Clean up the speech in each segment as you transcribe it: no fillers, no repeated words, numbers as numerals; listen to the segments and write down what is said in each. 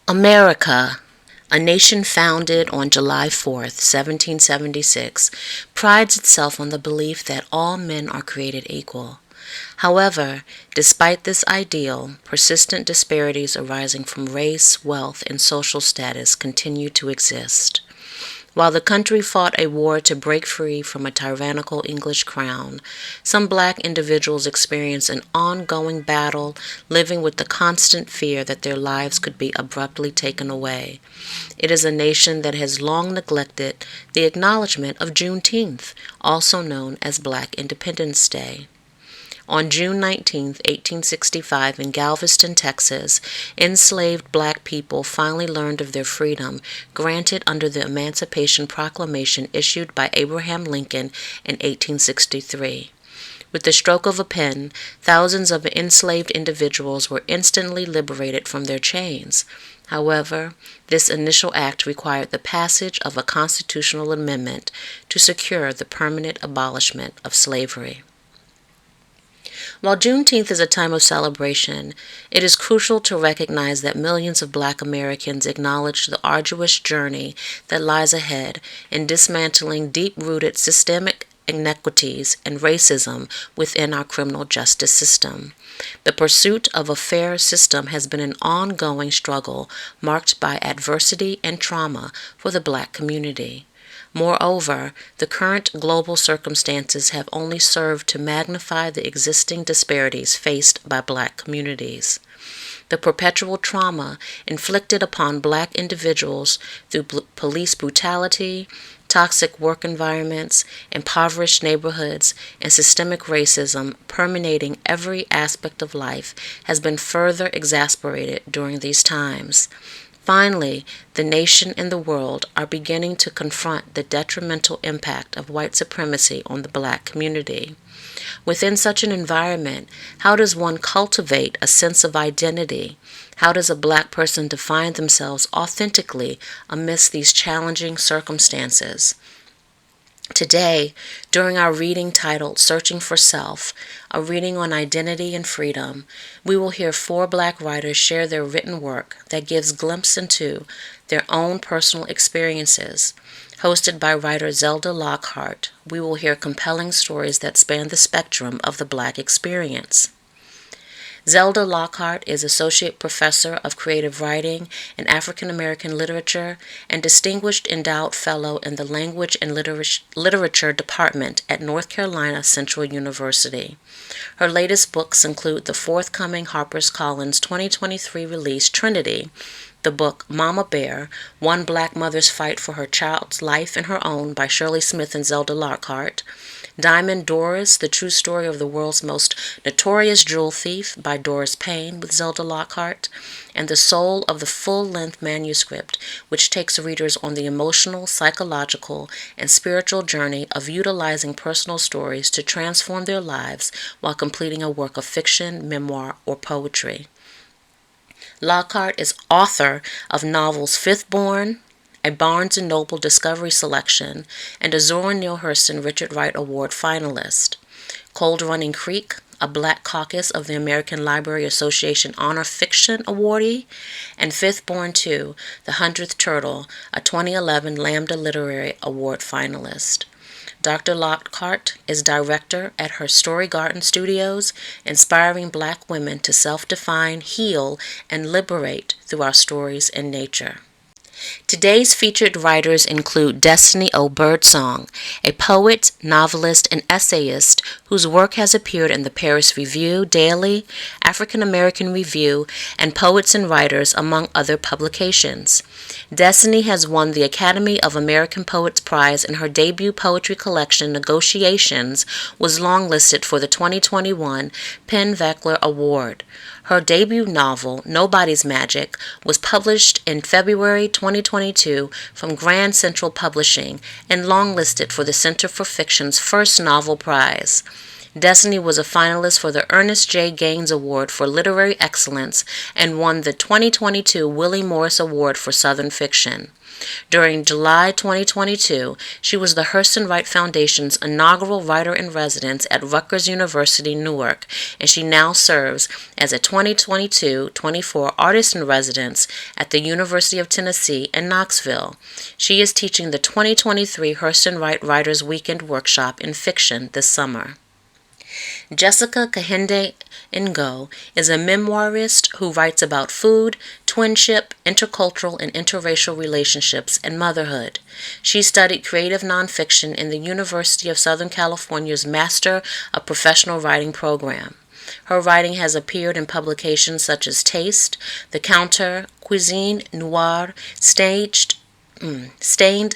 America, a nation founded on July 4th, 1776, prides itself on the belief that all men are created equal. However, despite this ideal, persistent disparities arising from race, wealth, and social status continue to exist. While the country fought a war to break free from a tyrannical English crown, some black individuals experience an ongoing battle, living with the constant fear that their lives could be abruptly taken away. It is a nation that has long neglected the acknowledgement of Juneteenth, also known as Black Independence Day. On June 19, 1865, in Galveston, Texas, enslaved black people finally learned of their freedom granted under the Emancipation Proclamation issued by Abraham Lincoln in 1863. With the stroke of a pen, thousands of enslaved individuals were instantly liberated from their chains. However, this initial act required the passage of a constitutional amendment to secure the permanent abolishment of slavery. While Juneteenth is a time of celebration, it is crucial to recognize that millions of Black Americans acknowledge the arduous journey that lies ahead in dismantling deep-rooted systemic inequities and racism within our criminal justice system. The pursuit of a fair system has been an ongoing struggle marked by adversity and trauma for the Black community. Moreover, the current global circumstances have only served to magnify the existing disparities faced by Black communities. The perpetual trauma inflicted upon Black individuals through police brutality, toxic work environments, impoverished neighborhoods, and systemic racism permeating every aspect of life has been further exacerbated during these times. Finally, the nation and the world are beginning to confront the detrimental impact of white supremacy on the Black community. Within such an environment, how does one cultivate a sense of identity? How does a Black person define themselves authentically amidst these challenging circumstances? Today, during our reading titled Searching for Self, a reading on identity and freedom, we will hear 4 Black writers share their written work that gives glimpse into their own personal experiences. Hosted by writer Zelda Lockhart, we will hear compelling stories that span the spectrum of the Black experience. Zelda Lockhart is Associate Professor of Creative Writing and African American Literature and Distinguished Endowed Fellow in the Language and Literature Department at North Carolina Central University. Her latest books include the forthcoming HarperCollins 2023 release Trinity, the book Mama Bear, One Black Mother's Fight for Her Child's Life and Her Own by Shirley Smith and Zelda Lockhart, Diamond Doris, The True Story of the World's Most Notorious Jewel Thief by Doris Payne with Zelda Lockhart, and The Soul of the Full-Length Manuscript, which takes readers on the emotional, psychological, and spiritual journey of utilizing personal stories to transform their lives while completing a work of fiction, memoir, or poetry. Lockhart is author of novels Fifth Born, a Barnes & Noble Discovery Selection, and a Zora Neale Hurston Richard Wright Award finalist. Cold Running Creek, a Black Caucus of the American Library Association Honor Fiction Awardee, and Fifth Born 2, The 100th Turtle, a 2011 Lambda Literary Award finalist. Dr. Lockhart is director at her Story Garden Studios, inspiring Black women to self-define, heal, and liberate through our stories and nature. Today's featured writers include Destiny O. Birdsong, a poet, novelist, and essayist whose work has appeared in the Paris Review Daily, African American Review, and Poets and Writers, among other publications. Destiny has won the Academy of American Poets Prize, and her debut poetry collection, Negotiations, was longlisted for the 2021 Penn Veckler Award. Her debut novel, Nobody's Magic, was published in February 2022 from Grand Central Publishing and longlisted for the Center for Fiction's first novel prize. Destiny was a finalist for the Ernest J. Gaines Award for Literary Excellence and won the 2022 Willie Morris Award for Southern Fiction. During July 2022, she was the Hurston Wright Foundation's inaugural writer-in-residence at Rutgers University, Newark, and she now serves as a 2022-24 artist-in-residence at the University of Tennessee in Knoxville. She is teaching the 2023 Hurston Wright Writers Weekend Workshop in Fiction this summer. Jessica Kehinde Ngo is a memoirist who writes about food, twinship, intercultural and interracial relationships, and motherhood. She studied creative nonfiction in the University of Southern California's Master of Professional Writing program. Her writing has appeared in publications such as Taste, The Counter, Cuisine Noire, Stained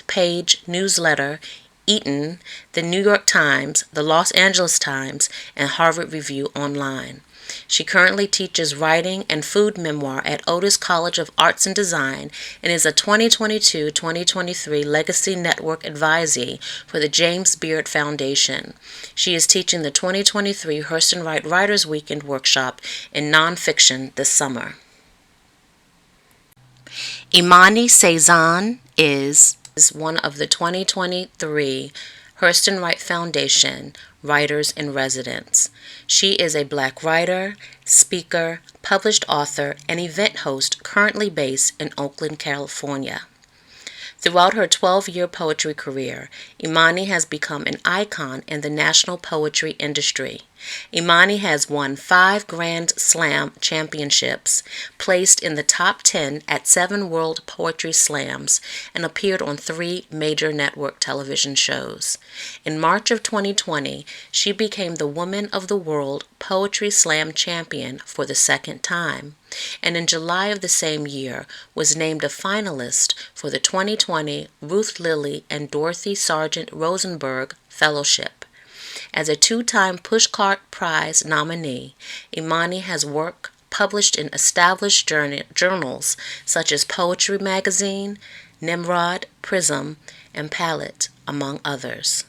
Page Newsletter, Eaton, the New York Times, the Los Angeles Times, and Harvard Review Online. She currently teaches writing and food memoir at Otis College of Arts and Design and is a 2022-2023 Legacy Network advisee for the James Beard Foundation. She is teaching the 2023 Hurston Wright Writers Weekend Workshop in Nonfiction this summer. Imani Cezanne is one of the 2023 Hurston Wright Foundation Writers in Residence. She is a Black writer, speaker, published author, and event host currently based in Oakland, California. Throughout her 12-year poetry career, Imani has become an icon in the national poetry industry. Imani has won 5 Grand Slam championships, placed in the top 10 at 7 World Poetry Slams, and appeared on 3 major network television shows. In March of 2020, she became the Woman of the World Poetry Slam champion for the 2nd time, and in July of the same year was named a finalist for the 2020 Ruth Lilly and Dorothy Sargent Rosenberg Fellowship. As a 2-time Pushcart Prize nominee, Imani has work published in established journals such as Poetry Magazine, Nimrod, Prism, and Palette, among others.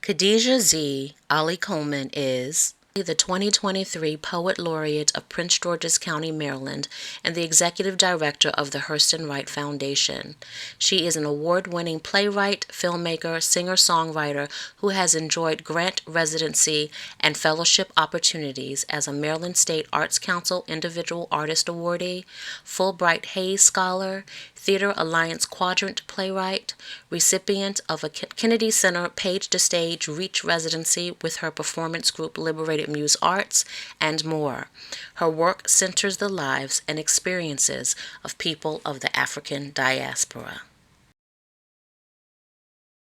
Khadijah Z. Ali-Coleman is the 2023 Poet Laureate of Prince George's County, Maryland, and the Executive Director of the Hurston Wright Foundation. She is an award-winning playwright, filmmaker, singer-songwriter who has enjoyed grant residency and fellowship opportunities as a Maryland State Arts Council Individual Artist Awardee, Fulbright Hayes Scholar, Theater Alliance Quadrant Playwright, recipient of a Kennedy Center Page to Stage Reach residency with her performance group Liberated Muse Arts, and more. Her work centers the lives and experiences of people of the African diaspora.